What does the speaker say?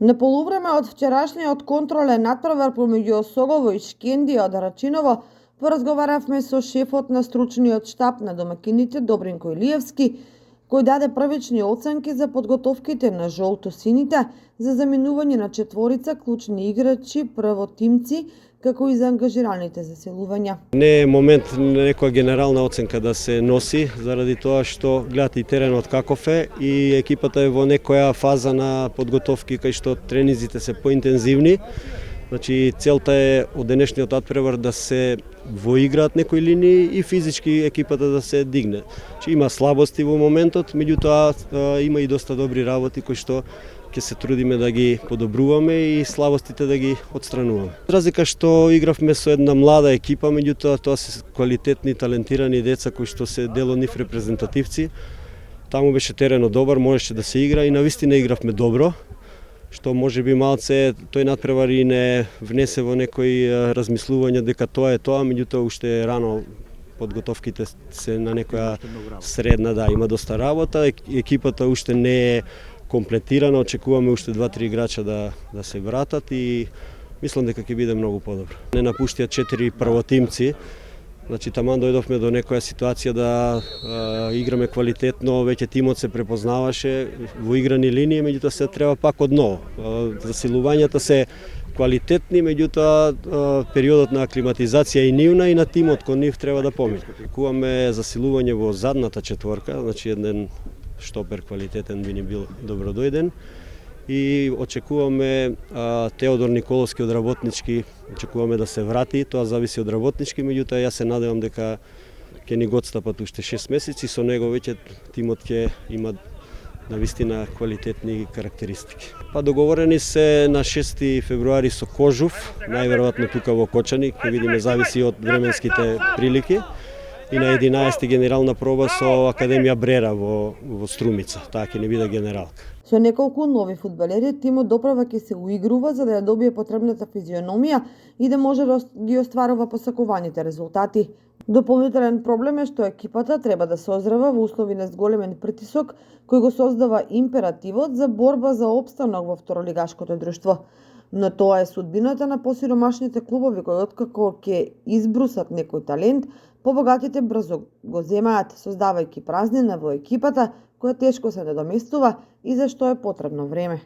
На полувреме од вчерашниот контролен натпревар помеѓу Осогово и Шкендија од Рачиново поразговаравме со шефот на стручниот штаб на домакините Добринко Илиевски, кој даде првични оценки за подготовките на жолто-сините за заминување на четворица клучни играчи првотимци, како и за ангажираните заселувања. Не е момент на некоја генерална оценка да се носи, заради тоа што гледате и теренот каков е и екипата е во некоја фаза на подготовки кај што тренизите се поинтензивни. Значи, целта е од денешниот надпревар да се воиграат некои линии и физички екипата да се дигне. Значи, има слабости во моментот, меѓутоа има и доста добри работи кои што ќе се трудиме да ги подобруваме и слабостите да ги отстрануваме. Разлика што игравме со една млада екипа, меѓутоа тоа се квалитетни, талентирани деца кои што се дел од нив репрезентативци. Таму беше теренот добар, можеше да се игра и навистина игравме добро, што може би малце тој надпревар и не внесе во некои размислувања дека тоа е тоа, меѓутоа уште е рано, подготовките се на некоја средна, има доста работа, екипата уште не е комплетирана, очекуваме уште 2-3 играча да се вратат и мислам дека ќе биде многу подобро. Не напуштија 4 првотимци, значи таман дојдовме до некоја ситуација да играме квалитетно, веќе тимот се препознаваше во играни линии, меѓутоа се треба пак од ново. Засилувањата се квалитетни, меѓутоа периодот на аклиматизација и нивна и на тимот кон нив треба да помине. Очекуваме засилување во задната четворка, значи еден штопер квалитетен би ни бил добродојден и очекуваме Теодор Николовски од Работнички, очекуваме да се врати, тоа зависи од Работнички, меѓутоа јас се надевам дека ќе ни го отстапат уште 6 месеци, со него веќе тимот ќе има навистина квалитетни карактеристики. Договорени се на 6 февруари со Кожув, најверојатно тука во Кочани, ќе видиме, зависи од временските прилики. И на 11 генерална проба со Академија Брера во Струмица, таа ќе не биде генералка. Со неколку нови фудбалери тимот доправа ќе се уигрува за да ја добие потребната физиономија и да може да ги остварува посакуваните резултати. Дополнителен проблем е што екипата треба да се озрева во услови на зголемен притисок кој го создава императивот за борба за опстанок во второлигашкото друштво. Но тоа е судбината на посиромашните клубови кои откако ќе избрусат некој талент, побогатите брзо го земаат, создавајќи празнина во екипата која тешко се надоместува и за што е потребно време.